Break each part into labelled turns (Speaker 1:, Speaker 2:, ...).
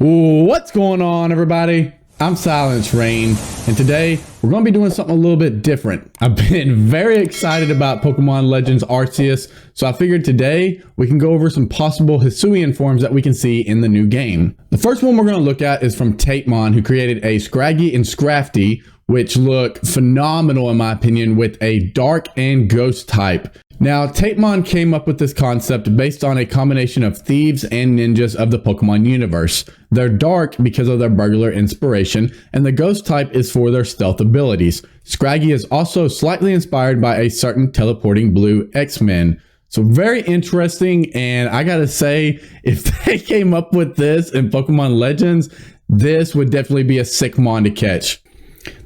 Speaker 1: What's going on, everybody? I'm SilencedReign, and today we're going to be doing something a little bit different. I've been very excited about Pokemon Legends Arceus, so I figured today we can go over some possible Hisuian forms that we can see in the new game. The first one we're going to look at is from Tatemon, who created a Scraggy and Scrafty, which look phenomenal in my opinion with a dark and ghost type. Now, Tatemon came up with this concept based on a combination of thieves and ninjas of the Pokemon universe. They're dark because of their burglar inspiration, and the ghost type is for their stealth abilities. Scraggy is also slightly inspired by a certain teleporting blue X-Men. So very interesting, and I gotta say, if they came up with this in Pokemon Legends, this would definitely be a sick mon to catch.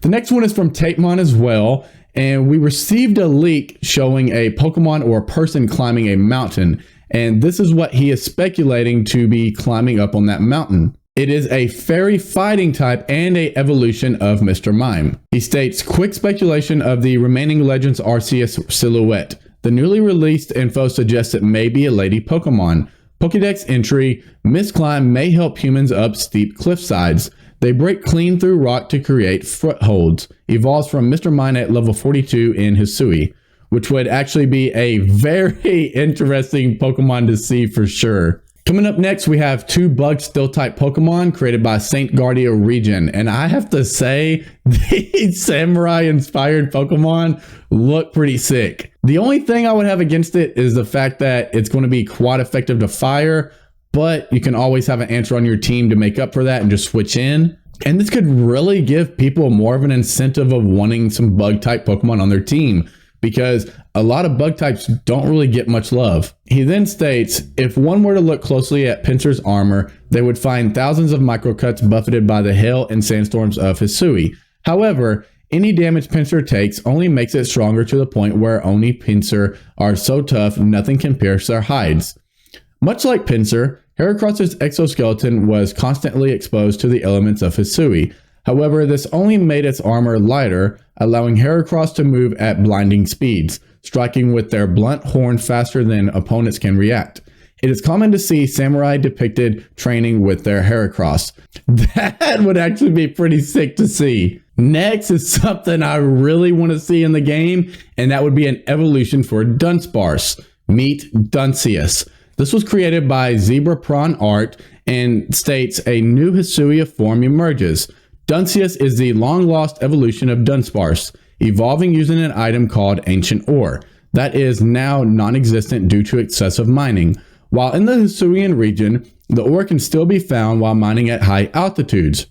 Speaker 1: The next one is from Tatemon as well, and we received a leak showing a Pokemon or a person climbing a mountain, and this is what he is speculating to be climbing up on that mountain. It is a fairy fighting type and a evolution of Mr. Mime. He states, quick speculation of the remaining Legends Arceus silhouette. The newly released info suggests it may be a lady Pokemon. Pokédex entry, misclimb may help humans up steep cliff sides. They break clean through rock to create footholds. Evolves from Mr. Mime at level 42 in Hisui, which would actually be a very interesting Pokemon to see for sure. Coming up next, we have two bug steel type Pokemon created by Saint Guardia region. And I have to say, these samurai inspired Pokemon look pretty sick. The only thing I would have against it is the fact that it's going to be quite effective to fire, but you can always have an answer on your team to make up for that and just switch in. And this could really give people more of an incentive of wanting some bug type Pokemon on their team, because a lot of bug types don't really get much love. He then states, if one were to look closely at Pincer's armor, they would find thousands of microcuts buffeted by the hail and sandstorms of Hisui. However, any damage Pincer takes only makes it stronger to the point where only Pincer are so tough nothing can pierce their hides. Much like Pincer, Heracross's exoskeleton was constantly exposed to the elements of Hisui. However, this only made its armor lighter, allowing Heracross to move at blinding speeds, striking with their blunt horn faster than opponents can react. It is common to see samurai depicted training with their Heracross. That would actually be pretty sick to see. Next is something I really want to see in the game, and that would be an evolution for Dunsparce. Meet Duncias. This was created by Zebra Prawn Art and states a new Hisuia form emerges. Duncias is the long-lost evolution of Dunsparce, evolving using an item called Ancient Ore, that is now non-existent due to excessive mining. While in the Hisuian region, the ore can still be found while mining at high altitudes.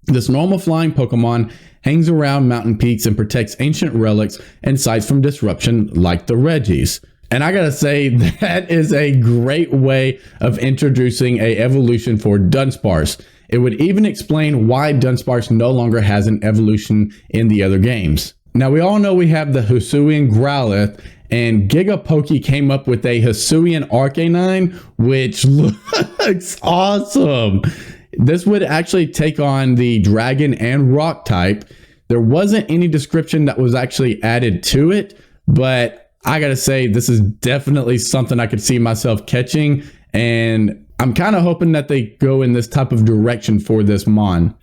Speaker 1: This normal flying Pokemon hangs around mountain peaks and protects ancient relics and sites from disruption like the Reggies. And I gotta say, that is a great way of introducing a evolution for Dunsparce. It would even explain why Dunsparce no longer has an evolution in the other games. Now, we all know we have the Hisuian Growlithe, and Gigapoke came up with a Hisuian Arcanine, which looks awesome. This would actually take on the dragon and rock type. There wasn't any description that was actually added to it, but I gotta say, this is definitely something I could see myself catching, and I'm kind of hoping that they go in this type of direction for this mon.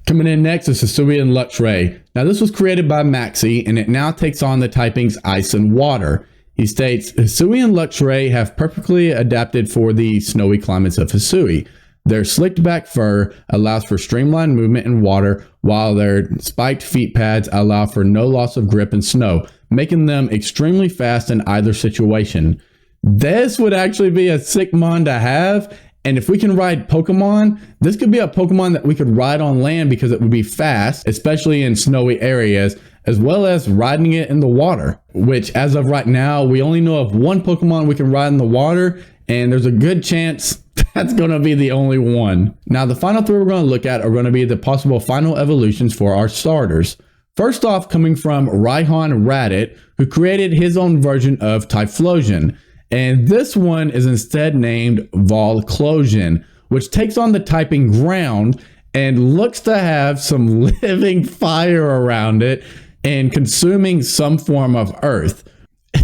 Speaker 1: Coming in next is Cecilia Lux Ray. Now, this was created by Maxi, and it now takes on the typings Ice and Water. He states, Cecilia Lux Ray have perfectly adapted for the snowy climates of Hisui. Their slicked back fur allows for streamlined movement in water, while their spiked feet pads allow for no loss of grip in snow, making them extremely fast in either situation. This would actually be a sick mon to have, and if we can ride Pokemon, this could be a Pokemon that we could ride on land because it would be fast, especially in snowy areas, as well as riding it in the water, which as of right now, we only know of one Pokemon we can ride in the water, and there's a good chance that's going to be the only one. Now, the final three we're going to look at are going to be the possible final evolutions for our starters. First off, coming from Raihan Radit, who created his own version of Typhlosion. And this one is instead named Volclosion, which takes on the typing ground and looks to have some living fire around it and consuming some form of earth.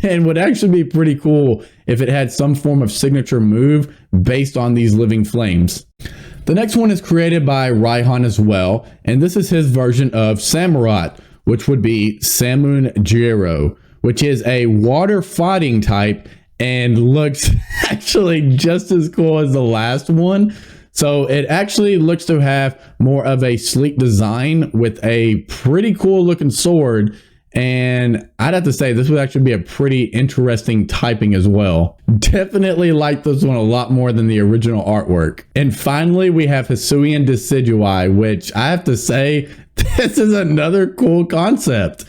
Speaker 1: And would actually be pretty cool if it had some form of signature move based on these living flames. The next one is created by Raihan as well, and this is his version of Samarat, which would be Samun Jiro, which is a water fighting type and looks actually just as cool as the last one. So it actually looks to have more of a sleek design with a pretty cool looking sword. And I'd have to say this would actually be a pretty interesting typing as well. Definitely like this one a lot more than the original artwork. And finally, we have Hasuyan Dedueye, which I have to say, this is another cool concept.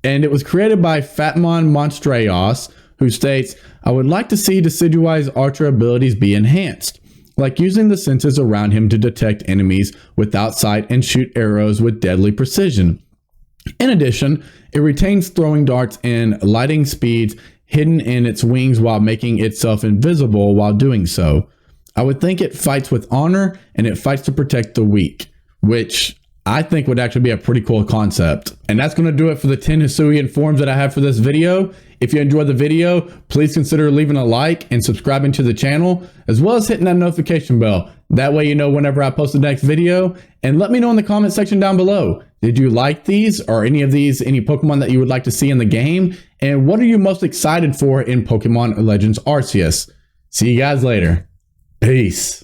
Speaker 1: And it was created by Fatmon Monstreos, who states, I would like to see Dedueye's archer abilities be enhanced, like using the senses around him to detect enemies without sight and shoot arrows with deadly precision. In addition, it retains throwing darts and lighting speeds hidden in its wings while making itself invisible while doing so. I would think it fights with honor and it fights to protect the weak, which I think would actually be a pretty cool concept. And that's going to do it for the 10 Hisuian forms that I have for this video. If you enjoyed the video, please consider leaving a like and subscribing to the channel, as well as hitting that notification bell. That way you know whenever I post the next video. And let me know in the comment section down below. Did you like these or any of these, any Pokemon that you would like to see in the game? And what are you most excited for in Pokemon Legends Arceus? See you guys later. Peace.